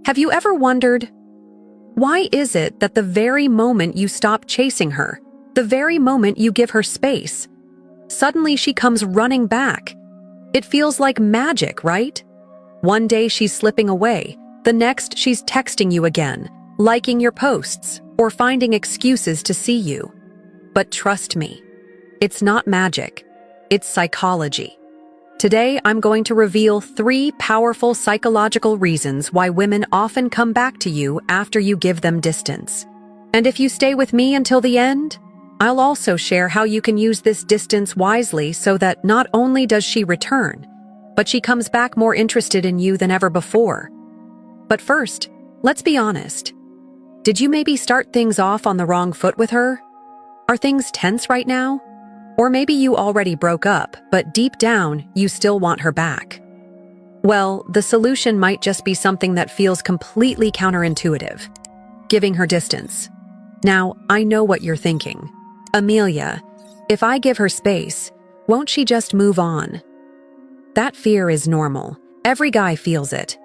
Have you ever wondered, why is it that the very moment you stop chasing her, the very moment you give her space, suddenly she comes running back? It feels like magic, right? One day she's slipping away, the next she's texting you again, liking your posts, or finding excuses to see you. But trust me, it's not magic, it's psychology. Today, I'm going to reveal 3 powerful psychological reasons why women often come back to you after you give them distance. And if you stay with me until the end, I'll also share how you can use this distance wisely so that not only does she return, but she comes back more interested in you than ever before. But first, let's be honest. Did you maybe start things off on the wrong foot with her? Are things tense right now? Or maybe you already broke up, but deep down, you still want her back. Well, the solution might just be something that feels completely counterintuitive: giving her distance. Now, I know what you're thinking. Amelia, if I give her space, won't she just move on? That fear is normal. Every guy feels it.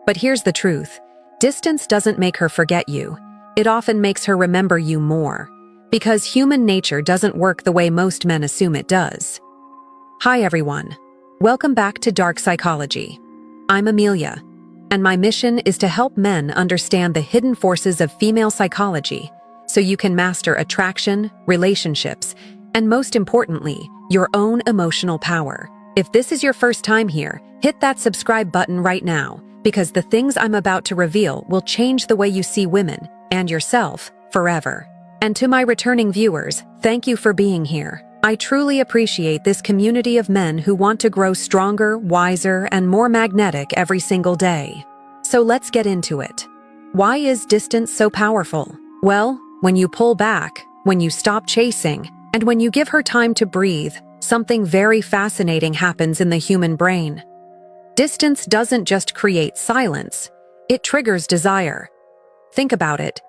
But here's the truth. Distance doesn't make her forget you. It often makes her remember you more. Because human nature doesn't work the way most men assume it does. Hi everyone. Welcome back to Dark Psychology. I'm Amelia, and my mission is to help men understand the hidden forces of female psychology so you can master attraction, relationships, and most importantly, your own emotional power. If this is your first time here, hit that subscribe button right now, because the things I'm about to reveal will change the way you see women and yourself forever. And to my returning viewers, thank you for being here. I truly appreciate this community of men who want to grow stronger, wiser, and more magnetic every single day. So let's get into it. Why is distance so powerful? Well, when you pull back, when you stop chasing, and when you give her time to breathe, something very fascinating happens in the human brain. Distance doesn't just create silence, it triggers desire. Think about it.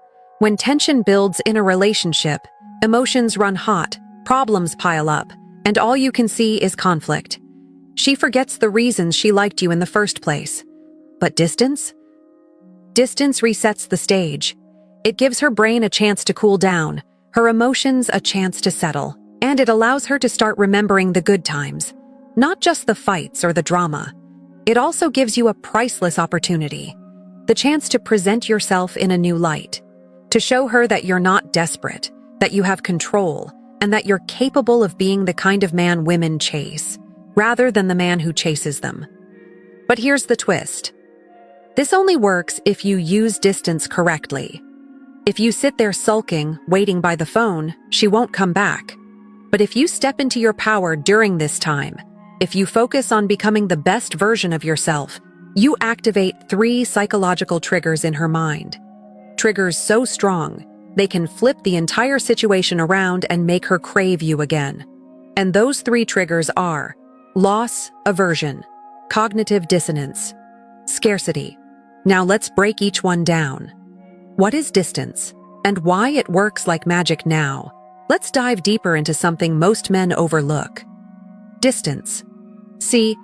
When tension builds in a relationship, emotions run hot, problems pile up, and all you can see is conflict. She forgets the reasons she liked you in the first place. But distance? Distance resets the stage. It gives her brain a chance to cool down, her emotions a chance to settle, and it allows her to start remembering the good times, not just the fights or the drama. It also gives you a priceless opportunity, the chance to present yourself in a new light. To show her that you're not desperate, that you have control, and that you're capable of being the kind of man women chase, rather than the man who chases them. But here's the twist. This only works if you use distance correctly. If you sit there sulking, waiting by the phone, she won't come back. But if you step into your power during this time, if you focus on becoming the best version of yourself, you activate 3 psychological triggers in her mind. Triggers so strong, they can flip the entire situation around and make her crave you again. And those 3 triggers are loss, aversion, cognitive dissonance, scarcity. Now let's break each one down. What is distance, and why it works like magic now? Let's dive deeper into something most men overlook. Distance. See,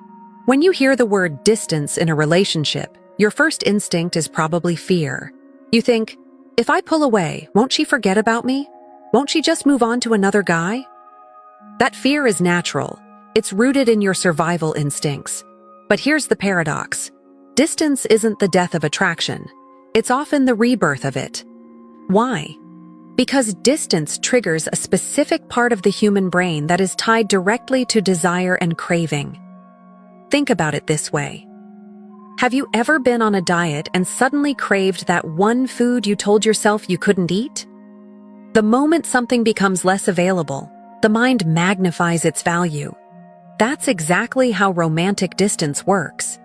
when you hear the word distance in a relationship, your first instinct is probably fear. You think, if I pull away, won't she forget about me? Won't she just move on to another guy? That fear is natural. It's rooted in your survival instincts. But here's the paradox. Distance isn't the death of attraction. It's often the rebirth of it. Why? Because distance triggers a specific part of the human brain that is tied directly to desire and craving. Think about it this way. Have you ever been on a diet and suddenly craved that one food you told yourself you couldn't eat? The moment something becomes less available, the mind magnifies its value. That's exactly how romantic distance works.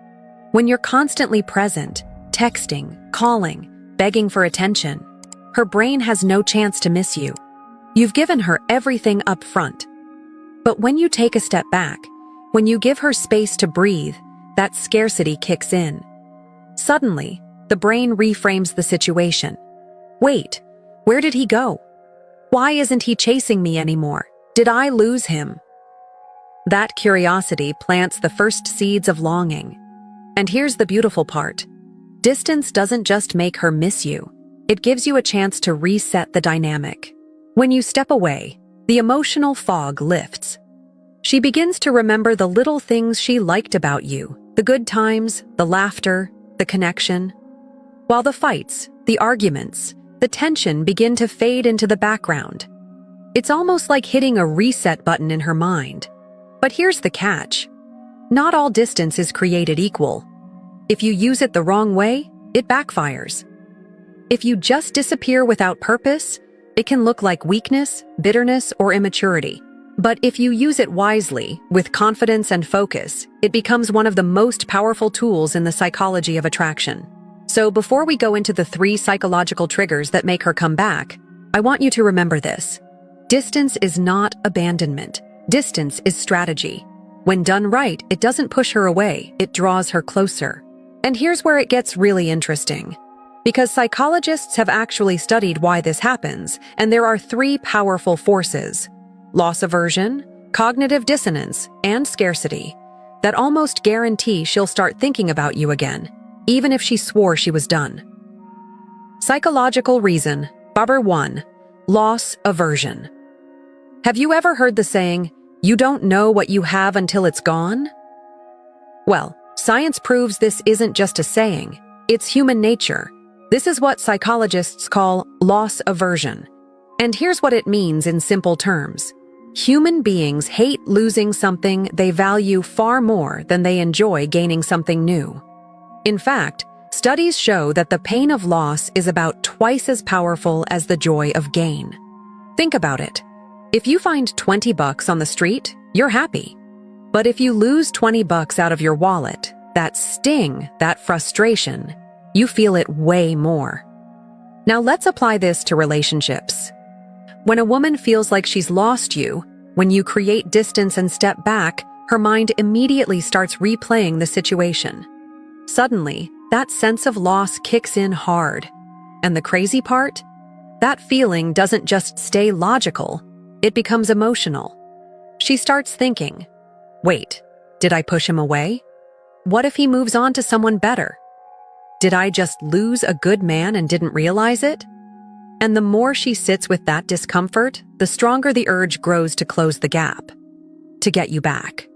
When you're constantly present, texting, calling, begging for attention, her brain has no chance to miss you. You've given her everything up front. But when you take a step back, when you give her space to breathe, that scarcity kicks in. Suddenly, the brain reframes the situation. Wait, where did he go? Why isn't he chasing me anymore? Did I lose him? That curiosity plants the first seeds of longing. And here's the beautiful part. Distance doesn't just make her miss you, it gives you a chance to reset the dynamic. When you step away, the emotional fog lifts. She begins to remember the little things she liked about you, the good times, the laughter, the connection. While the fights, the arguments, the tension begin to fade into the background. It's almost like hitting a reset button in her mind. But here's the catch. Not all distance is created equal. If you use it the wrong way, it backfires. If you just disappear without purpose, it can look like weakness, bitterness, or immaturity. But if you use it wisely, with confidence and focus, it becomes one of the most powerful tools in the psychology of attraction. So before we go into the 3 psychological triggers that make her come back, I want you to remember this. Distance is not abandonment. Distance is strategy. When done right, it doesn't push her away, it draws her closer. And here's where it gets really interesting. Because psychologists have actually studied why this happens, and there are 3 powerful forces: loss aversion, cognitive dissonance, and scarcity, that almost guarantee she'll start thinking about you again, even if she swore she was done. Psychological reason. Number 1. Loss aversion. Have you ever heard the saying, "You don't know what you have until it's gone"? Well, science proves this isn't just a saying, it's human nature. This is what psychologists call loss aversion. And here's what it means in simple terms. Human beings hate losing something they value far more than they enjoy gaining something new. In fact, studies show that the pain of loss is about twice as powerful as the joy of gain. Think about it. If you find $20 on the street, you're happy. But if you lose $20 out of your wallet, that sting, that frustration, you feel it way more. Now let's apply this to relationships. When a woman feels like she's lost you, when you create distance and step back, her mind immediately starts replaying the situation. Suddenly, that sense of loss kicks in hard. And the crazy part? That feeling doesn't just stay logical, it becomes emotional. She starts thinking, wait, did I push him away? What if he moves on to someone better? Did I just lose a good man and didn't realize it? And the more she sits with that discomfort, the stronger the urge grows to close the gap, to get you back.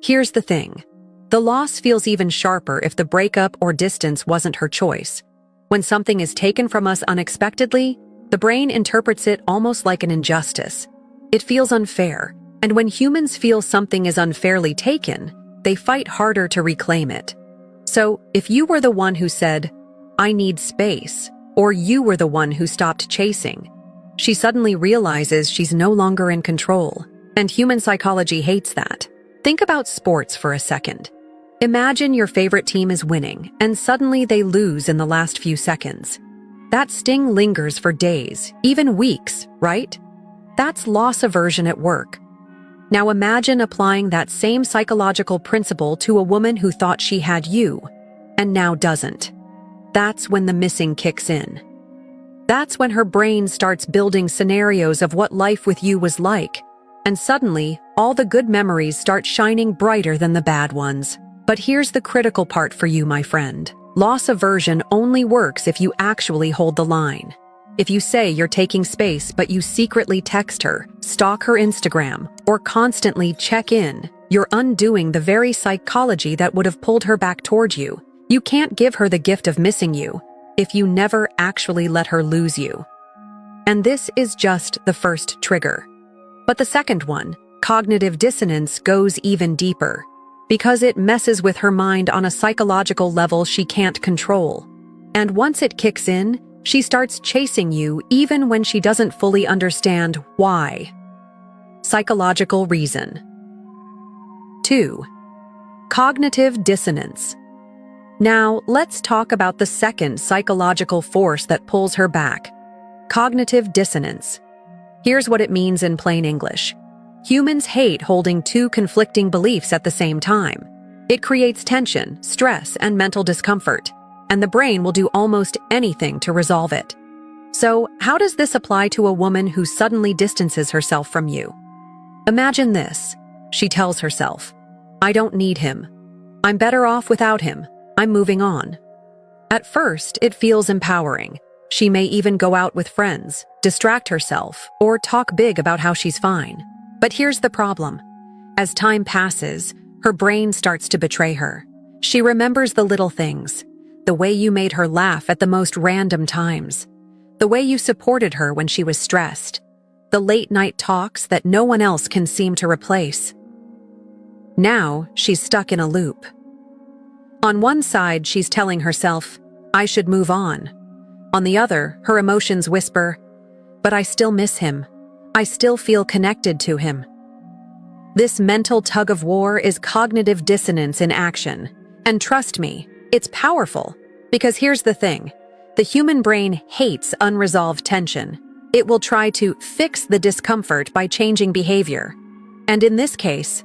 Here's the thing. The loss feels even sharper if the breakup or distance wasn't her choice. When something is taken from us unexpectedly, the brain interprets it almost like an injustice. It feels unfair, and when humans feel something is unfairly taken, they fight harder to reclaim it. So, if you were the one who said, "I need space," or you were the one who stopped chasing, she suddenly realizes she's no longer in control, and human psychology hates that. Think about sports for a second. Imagine your favorite team is winning, and suddenly they lose in the last few seconds. That sting lingers for days, even weeks, right? That's loss aversion at work. Now imagine applying that same psychological principle to a woman who thought she had you, and now doesn't. That's when the missing kicks in. That's when her brain starts building scenarios of what life with you was like, and suddenly, all the good memories start shining brighter than the bad ones. But here's the critical part for you, my friend. Loss aversion only works if you actually hold the line. If you say you're taking space but you secretly text her, stalk her Instagram, or constantly check in, you're undoing the very psychology that would have pulled her back toward you. You can't give her the gift of missing you if you never actually let her lose you. And this is just the first trigger. But the second one, cognitive dissonance, goes even deeper, because it messes with her mind on a psychological level she can't control. And once it kicks in, she starts chasing you even when she doesn't fully understand why. Psychological reason. 2. Cognitive dissonance. Now, let's talk about the second psychological force that pulls her back. Cognitive dissonance. Here's what it means in plain English. Humans hate holding 2 conflicting beliefs at the same time. It creates tension, stress, and mental discomfort, and the brain will do almost anything to resolve it. So, how does this apply to a woman who suddenly distances herself from you? Imagine this. She tells herself, "I don't need him. I'm better off without him. I'm moving on." At first, it feels empowering. She may even go out with friends, distract herself, or talk big about how she's fine. But here's the problem. As time passes, her brain starts to betray her. She remembers the little things, the way you made her laugh at the most random times, the way you supported her when she was stressed, the late-night talks that no one else can seem to replace. Now, she's stuck in a loop. On one side, she's telling herself, I should move on. On the other, her emotions whisper, but I still miss him. I still feel connected to him. This mental tug-of-war is cognitive dissonance in action. And trust me, it's powerful. Because here's the thing. The human brain hates unresolved tension. It will try to fix the discomfort by changing behavior. And in this case,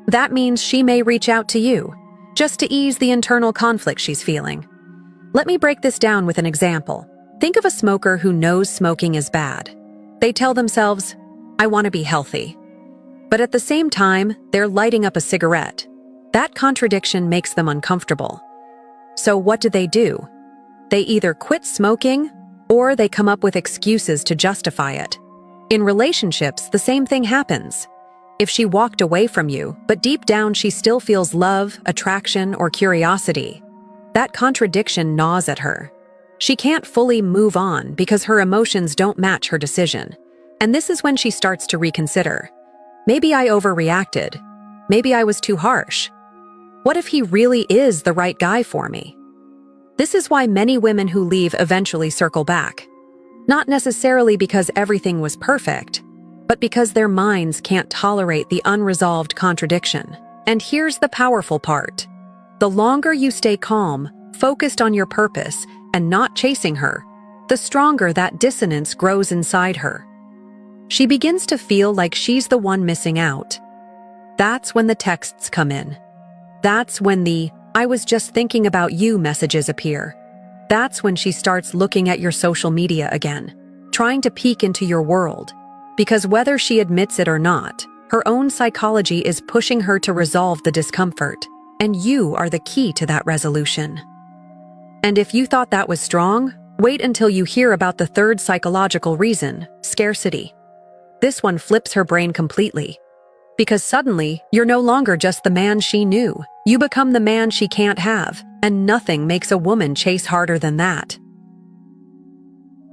that means she may reach out to you, just to ease the internal conflict she's feeling. Let me break this down with an example. Think of a smoker who knows smoking is bad. They tell themselves, I want to be healthy. But at the same time, they're lighting up a cigarette. That contradiction makes them uncomfortable. So what do? They either quit smoking or they come up with excuses to justify it. In relationships, the same thing happens. If she walked away from you, but deep down she still feels love, attraction, or curiosity, that contradiction gnaws at her. She can't fully move on because her emotions don't match her decision. And this is when she starts to reconsider. Maybe I overreacted. Maybe I was too harsh. What if he really is the right guy for me? This is why many women who leave eventually circle back. Not necessarily because everything was perfect, but because their minds can't tolerate the unresolved contradiction. And here's the powerful part. The longer you stay calm, focused on your purpose, and not chasing her, the stronger that dissonance grows inside her. She begins to feel like she's the one missing out. That's when the texts come in. That's when the I was just thinking about you messages appear. That's when she starts looking at your social media again, trying to peek into your world. Because whether she admits it or not, her own psychology is pushing her to resolve the discomfort, and you are the key to that resolution. And if you thought that was strong, wait until you hear about the third psychological reason, scarcity. This one flips her brain completely. Because suddenly, you're no longer just the man she knew. You become the man she can't have, and nothing makes a woman chase harder than that.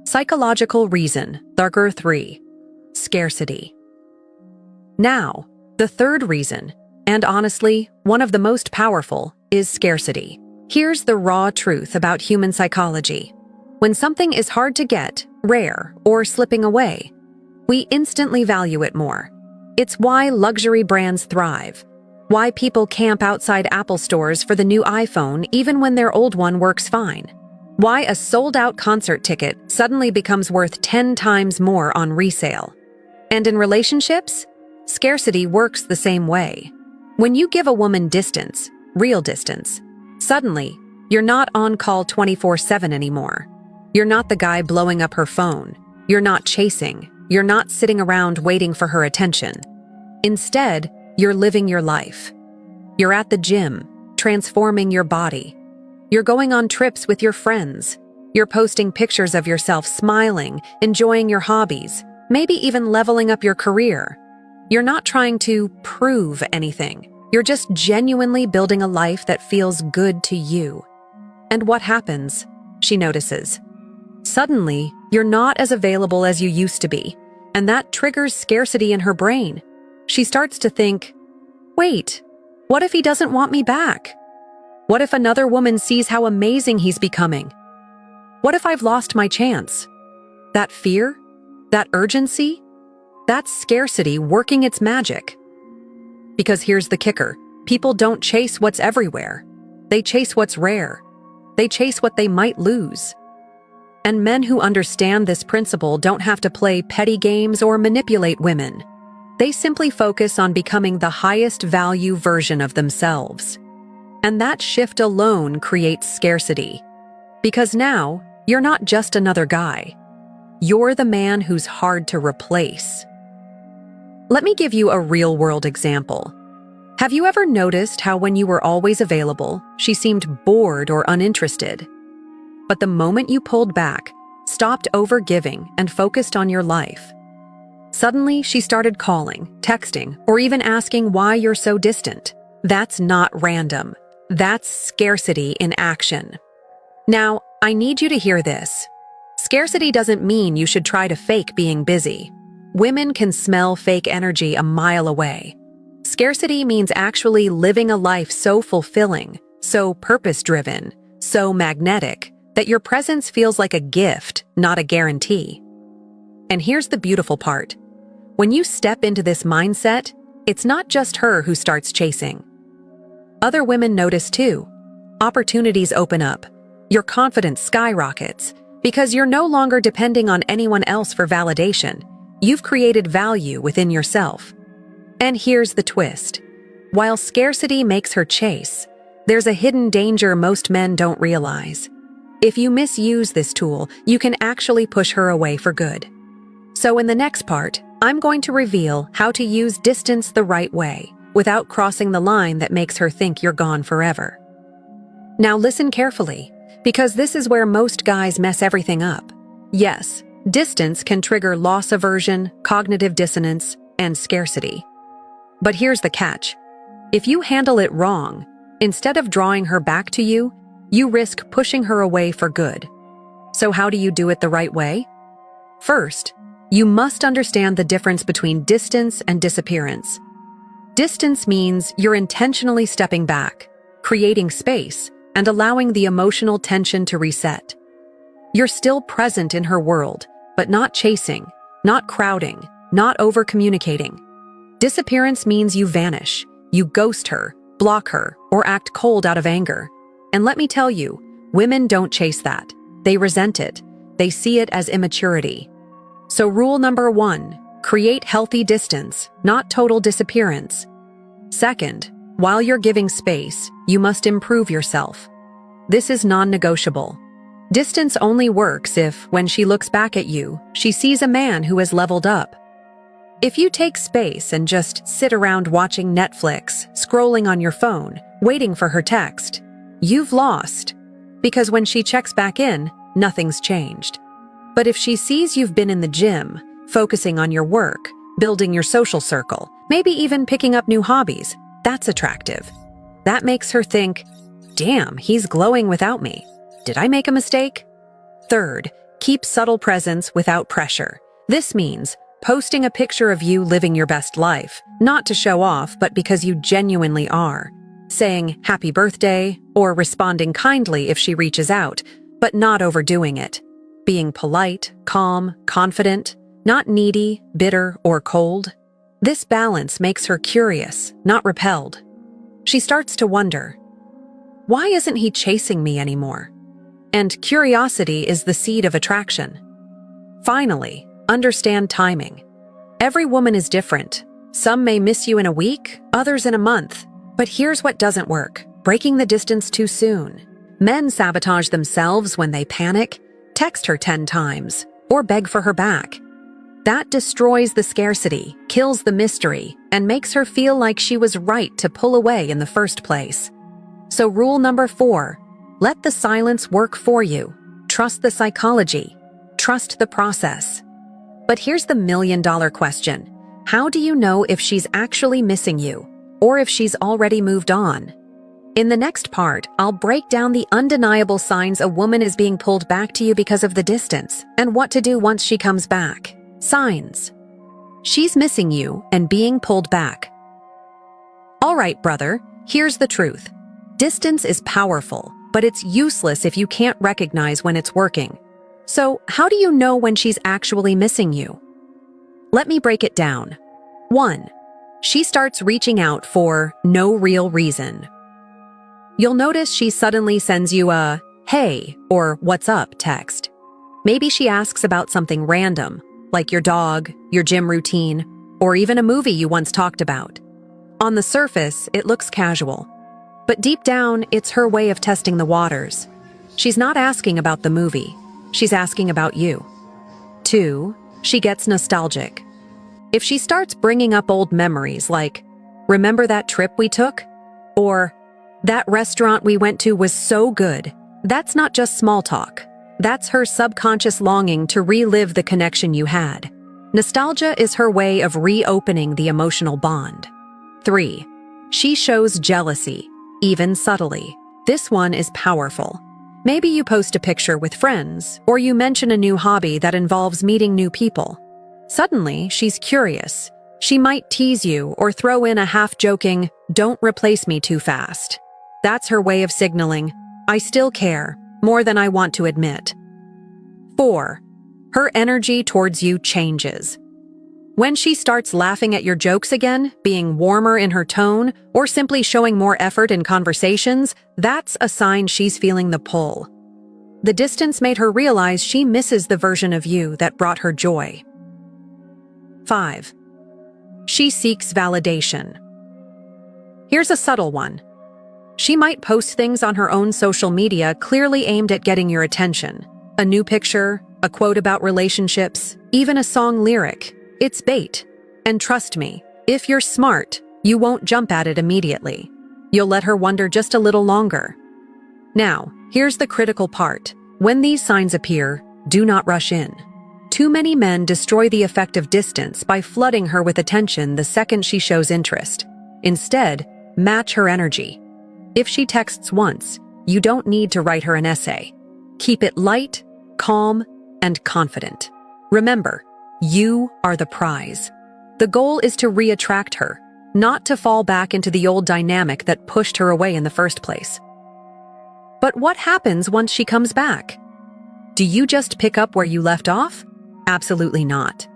Psychological reason, darker 3. Scarcity. Now, the third reason, and honestly, one of the most powerful, is scarcity. Here's the raw truth about human psychology. When something is hard to get, rare, or slipping away, we instantly value it more. It's why luxury brands thrive, why people camp outside Apple stores for the new iPhone even when their old one works fine, why a sold-out concert ticket suddenly becomes worth 10 times more on resale. And in relationships, scarcity works the same way. When you give a woman distance, real distance, suddenly, you're not on call 24/7 anymore. You're not the guy blowing up her phone. You're not chasing. You're not sitting around waiting for her attention. Instead, you're living your life. You're at the gym, transforming your body. You're going on trips with your friends. You're posting pictures of yourself smiling, enjoying your hobbies, maybe even leveling up your career. You're not trying to prove anything. You're just genuinely building a life that feels good to you. And what happens? She notices. Suddenly, you're not as available as you used to be, and that triggers scarcity in her brain. She starts to think, wait, what if he doesn't want me back? What if another woman sees how amazing he's becoming? What if I've lost my chance? That fear? That urgency? That's scarcity working its magic. Because here's the kicker. People don't chase what's everywhere. They chase what's rare. They chase what they might lose. And men who understand this principle don't have to play petty games or manipulate women. They simply focus on becoming the highest value version of themselves. And that shift alone creates scarcity. Because now, you're not just another guy. You're the man who's hard to replace. Let me give you a real-world example. Have you ever noticed how when you were always available, she seemed bored or uninterested? But the moment you pulled back, stopped over-giving, and focused on your life, suddenly she started calling, texting, or even asking why you're so distant. That's not random. That's scarcity in action. Now, I need you to hear this. Scarcity doesn't mean you should try to fake being busy. Women can smell fake energy a mile away. Scarcity means actually living a life so fulfilling, so purpose-driven, so magnetic, that your presence feels like a gift, not a guarantee. And here's the beautiful part. When you step into this mindset, it's not just her who starts chasing. Other women notice too. Opportunities open up. Your confidence skyrockets because you're no longer depending on anyone else for validation. You've created value within yourself. And here's the twist. While scarcity makes her chase, there's a hidden danger most men don't realize. If you misuse this tool, you can actually push her away for good. So in the next part, I'm going to reveal how to use distance the right way, without crossing the line that makes her think you're gone forever. Now listen carefully, because this is where most guys mess everything up. Yes, distance can trigger loss aversion, cognitive dissonance, and scarcity. But here's the catch. If you handle it wrong, instead of drawing her back to you, you risk pushing her away for good. So how do you do it the right way? First, you must understand the difference between distance and disappearance. Distance means you're intentionally stepping back, creating space, and allowing the emotional tension to reset. You're still present in her world, but not chasing, not crowding, not over-communicating. Disappearance means you vanish, you ghost her, block her, or act cold out of anger. And let me tell you, women don't chase that. They resent it. They see it as immaturity. So rule number 1, create healthy distance, not total disappearance. Second, while you're giving space, you must improve yourself. This is non-negotiable. Distance only works if, when she looks back at you, she sees a man who has leveled up. If you take space and just sit around watching Netflix, scrolling on your phone, waiting for her text, you've lost. Because when she checks back in, nothing's changed. But if she sees you've been in the gym, focusing on your work, building your social circle, maybe even picking up new hobbies, that's attractive. That makes her think, damn, he's glowing without me. Did I make a mistake? Third, keep subtle presence without pressure. This means posting a picture of you living your best life, not to show off, but because you genuinely are. Saying happy birthday, or responding kindly if she reaches out, but not overdoing it. Being polite, calm, confident, not needy, bitter, or cold. This balance makes her curious, not repelled. She starts to wonder, why isn't he chasing me anymore? And curiosity is the seed of attraction. Finally, understand timing. Every woman is different. Some may miss you in a week, others in a month. But here's what doesn't work: breaking the distance too soon. Men sabotage themselves when they panic, text her 10 times, or beg for her back. That destroys the scarcity, kills the mystery, and makes her feel like she was right to pull away in the first place. So rule number 4, let the silence work for you. Trust the psychology. Trust the process. But here's the million-dollar question. How do you know if she's actually missing you, or if she's already moved on? In the next part, I'll break down the undeniable signs a woman is being pulled back to you because of the distance, and what to do once she comes back. Signs. She's missing you and being pulled back. All right, brother, here's the truth. Distance is powerful, but it's useless if you can't recognize when it's working. So, how do you know when she's actually missing you? Let me break it down. 1. She starts reaching out for no real reason. You'll notice she suddenly sends you a "hey" or "what's up" text. Maybe she asks about something random, like your dog, your gym routine, or even a movie you once talked about. On the surface, it looks casual. But deep down, it's her way of testing the waters. She's not asking about the movie. She's asking about you. 2. She gets nostalgic. If she starts bringing up old memories like, "Remember that trip we took?" Or, "That restaurant we went to was so good," That's not just small talk. That's her subconscious longing to relive the connection you had. Nostalgia is her way of reopening the emotional bond. 3. She shows jealousy, even subtly. This one is powerful. Maybe you post a picture with friends, or you mention a new hobby that involves meeting new people. Suddenly, she's curious. She might tease you or throw in a half-joking, "Don't replace me too fast." That's her way of signaling, "I still care, more than I want to admit." 4. Her energy towards you changes. When she starts laughing at your jokes again, being warmer in her tone, or simply showing more effort in conversations, that's a sign she's feeling the pull. The distance made her realize she misses the version of you that brought her joy. 5. She seeks validation. Here's a subtle one. She might post things on her own social media clearly aimed at getting your attention. A new picture, a quote about relationships, even a song lyric. It's bait. And trust me, if you're smart, you won't jump at it immediately. You'll let her wonder just a little longer. Now, here's the critical part. When these signs appear, do not rush in. Too many men destroy the effect of distance by flooding her with attention the second she shows interest. Instead, match her energy. If she texts once, you don't need to write her an essay. Keep it light, calm, and confident. Remember, you are the prize. The goal is to re-attract her, not to fall back into the old dynamic that pushed her away in the first place. But what happens once she comes back? Do you just pick up where you left off? Absolutely not.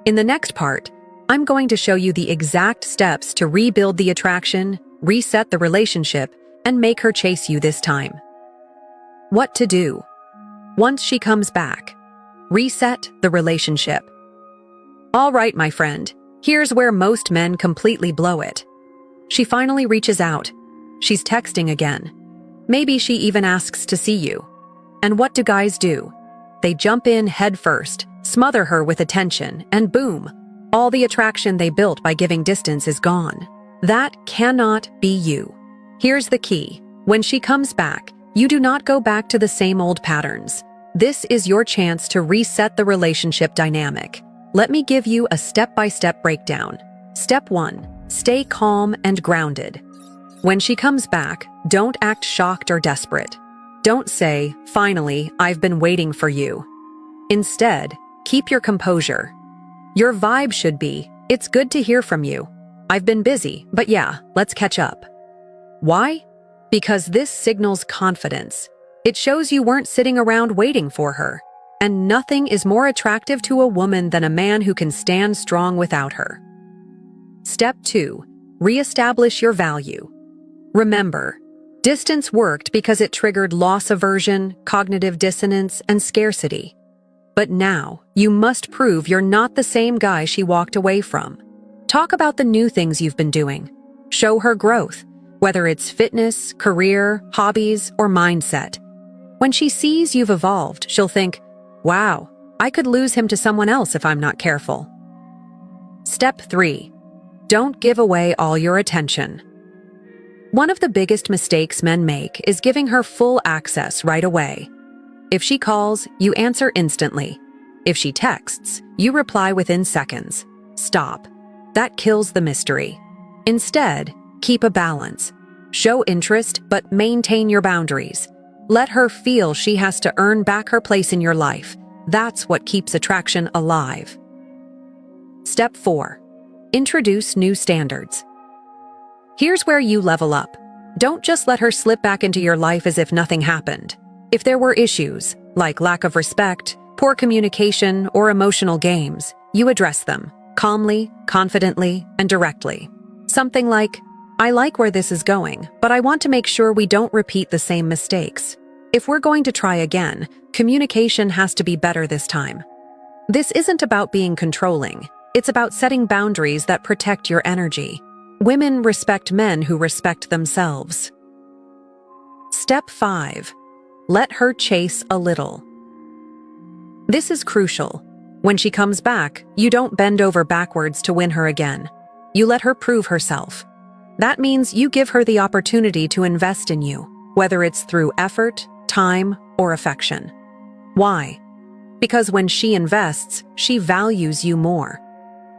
In the next part, I'm going to show you the exact steps to rebuild the attraction, reset the relationship, and make her chase you this time. What to do? Once she comes back, reset the relationship. All right, my friend, here's where most men completely blow it. She finally reaches out. She's texting again. Maybe she even asks to see you. And what do guys do? They jump in head first, smother her with attention, and boom, all the attraction they built by giving distance is gone. That cannot be you. Here's the key. When she comes back, you do not go back to the same old patterns. This is your chance to reset the relationship dynamic. Let me give you a step-by-step breakdown. Step 1. Stay calm and grounded. When she comes back, don't act shocked or desperate. Don't say, "Finally, I've been waiting for you." Instead, keep your composure. Your vibe should be, "It's good to hear from you. I've been busy, but yeah, let's catch up." Why? Because this signals confidence. It shows you weren't sitting around waiting for her. And nothing is more attractive to a woman than a man who can stand strong without her. Step 2. Reestablish your value. Remember, distance worked because it triggered loss aversion, cognitive dissonance, and scarcity. But now, you must prove you're not the same guy she walked away from. Talk about the new things you've been doing. Show her growth, whether it's fitness, career, hobbies, or mindset. When she sees you've evolved, she'll think, "Wow, I could lose him to someone else if I'm not careful." Step 3. Don't give away all your attention. One of the biggest mistakes men make is giving her full access right away. If she calls, you answer instantly. If she texts, you reply within seconds. Stop. That kills the mystery. Instead, keep a balance. Show interest, but maintain your boundaries. Let her feel she has to earn back her place in your life. That's what keeps attraction alive. Step 4. Introduce new standards. Here's where you level up. Don't just let her slip back into your life as if nothing happened. If there were issues, like lack of respect, poor communication, or emotional games, you address them, calmly, confidently, and directly. Something like, "I like where this is going, but I want to make sure we don't repeat the same mistakes. If we're going to try again, communication has to be better this time." This isn't about being controlling. It's about setting boundaries that protect your energy. Women respect men who respect themselves. Step 5. Let her chase a little. This is crucial. When she comes back, you don't bend over backwards to win her again. You let her prove herself. That means you give her the opportunity to invest in you, whether it's through effort, time, or affection. Why? Because when she invests, she values you more.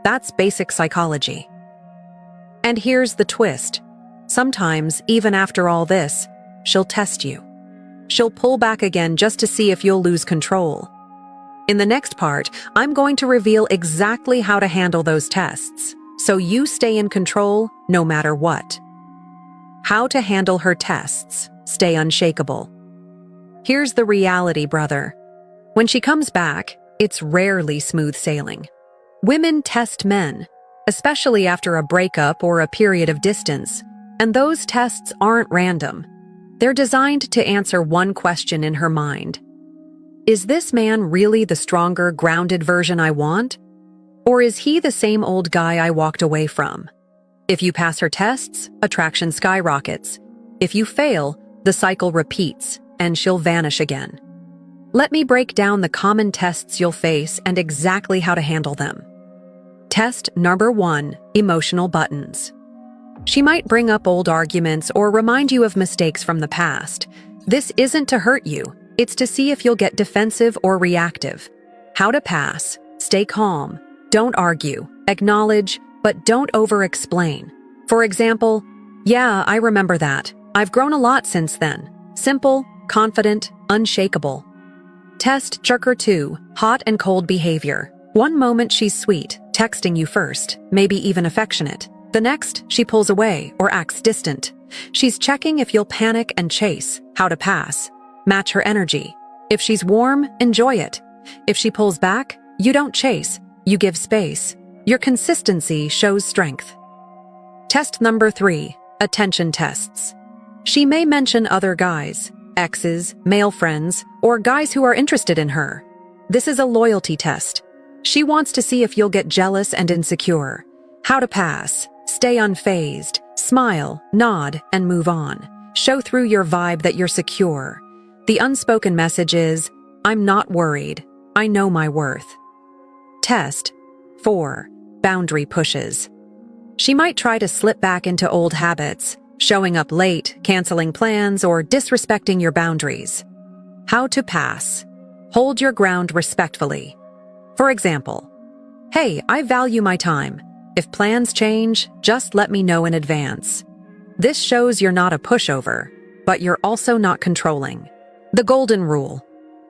That's basic psychology. And here's the twist. Sometimes, even after all this, she'll test you. She'll pull back again just to see if you'll lose control. In the next part, I'm going to reveal exactly how to handle those tests, so you stay in control no matter what. How to handle her tests. Stay unshakable. Here's the reality, brother. When she comes back, it's rarely smooth sailing. Women test men, especially after a breakup or a period of distance, and those tests aren't random. They're designed to answer one question in her mind. Is this man really the stronger, grounded version I want? Or is he the same old guy I walked away from? If you pass her tests, attraction skyrockets. If you fail, the cycle repeats, and she'll vanish again. Let me break down the common tests you'll face and exactly how to handle them. Test number 1, emotional buttons. She might bring up old arguments or remind you of mistakes from the past. This isn't to hurt you. It's to see if you'll get defensive or reactive. How to pass. Stay calm. Don't argue. Acknowledge, but don't over-explain. For example, "Yeah, I remember that. I've grown a lot since then." Simple, confident, unshakable. Test Checker 2, hot and cold behavior. One moment she's sweet, texting you first, maybe even affectionate. The next, she pulls away or acts distant. She's checking if you'll panic and chase. How to pass. Match her energy. If she's warm, enjoy it. If she pulls back, you don't chase, you give space. Your consistency shows strength. Test number 3, attention tests. She may mention other guys, exes, male friends, or guys who are interested in her. This is a loyalty test. She wants to see if you'll get jealous and insecure. How to pass. Stay unfazed. Smile, nod, and move on. Show through your vibe that you're secure. The unspoken message is, "I'm not worried. I know my worth." Test 4, boundary pushes. She might try to slip back into old habits, showing up late, canceling plans, or disrespecting your boundaries. How to pass. Hold your ground respectfully. For example, "Hey, I value my time. If plans change, just let me know in advance." This shows you're not a pushover, but you're also not controlling. The golden rule.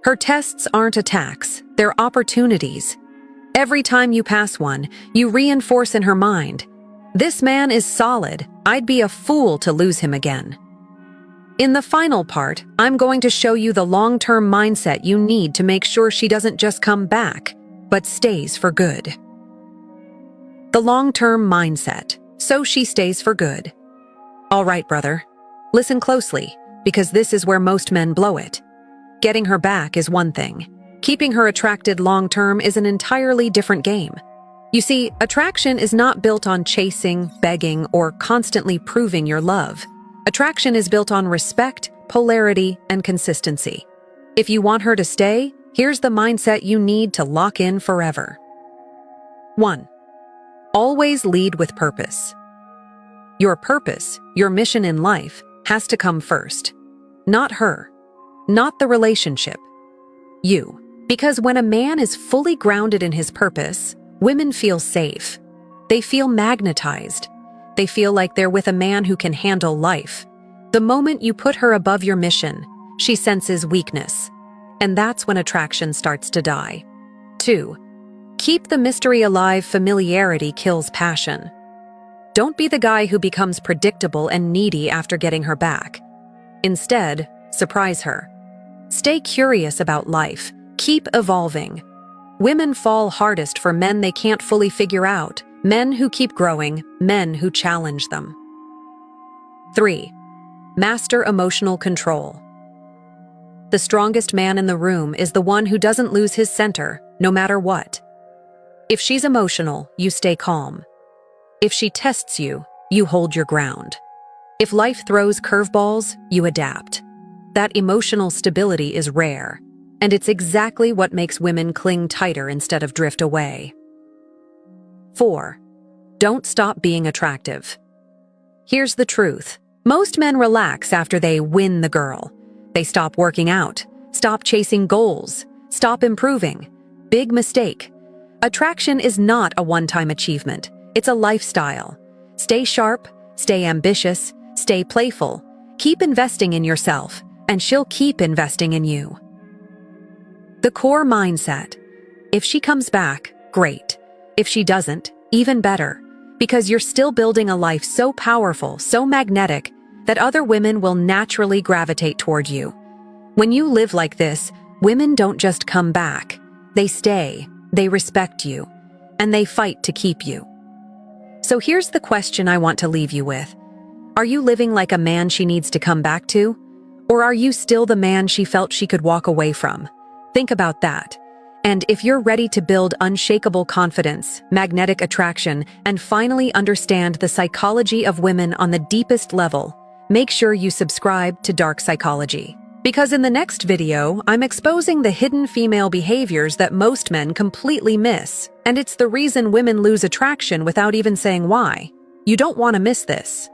Her tests aren't attacks, they're opportunities. Every time you pass one, you reinforce in her mind, "This man is solid. I'd be a fool to lose him again." In the final part, I'm going to show you the long-term mindset you need to make sure she doesn't just come back, but stays for good. The long-term mindset, so she stays for good. All right, brother. Listen closely, because this is where most men blow it. Getting her back is one thing. Keeping her attracted long-term is an entirely different game. You see, attraction is not built on chasing, begging, or constantly proving your love. Attraction is built on respect, polarity, and consistency. If you want her to stay, here's the mindset you need to lock in forever. 1. Always lead with purpose. Your purpose, your mission in life, has to come first. Not her. Not the relationship. You. Because when a man is fully grounded in his purpose, women feel safe. They feel magnetized. They feel like they're with a man who can handle life. The moment you put her above your mission, she senses weakness. And that's when attraction starts to die. 2. Keep the mystery alive. Familiarity kills passion. Don't be the guy who becomes predictable and needy after getting her back. Instead, surprise her. Stay curious about life. Keep evolving. Women fall hardest for men they can't fully figure out, men who keep growing, men who challenge them. 3. Master emotional control. The strongest man in the room is the one who doesn't lose his center, no matter what. If she's emotional, you stay calm. If she tests you, you hold your ground. If life throws curveballs, you adapt. That emotional stability is rare, and it's exactly what makes women cling tighter instead of drift away. 4. Don't stop being attractive. Here's the truth. Most men relax after they win the girl. They stop working out, stop chasing goals, stop improving. Big mistake. Attraction is not a one-time achievement. It's a lifestyle. Stay sharp, stay ambitious, stay playful. Keep investing in yourself, and she'll keep investing in you. The core mindset. If she comes back, great. If she doesn't, even better. Because you're still building a life so powerful, so magnetic, that other women will naturally gravitate toward you. When you live like this, women don't just come back. They stay, they respect you, and they fight to keep you. So here's the question I want to leave you with. Are you living like a man she needs to come back to? Or are you still the man she felt she could walk away from? Think about that. And if you're ready to build unshakable confidence, magnetic attraction, and finally understand the psychology of women on the deepest level, make sure you subscribe to Dark Psychology. Because in the next video, I'm exposing the hidden female behaviors that most men completely miss, and it's the reason women lose attraction without even saying why. You don't want to miss this.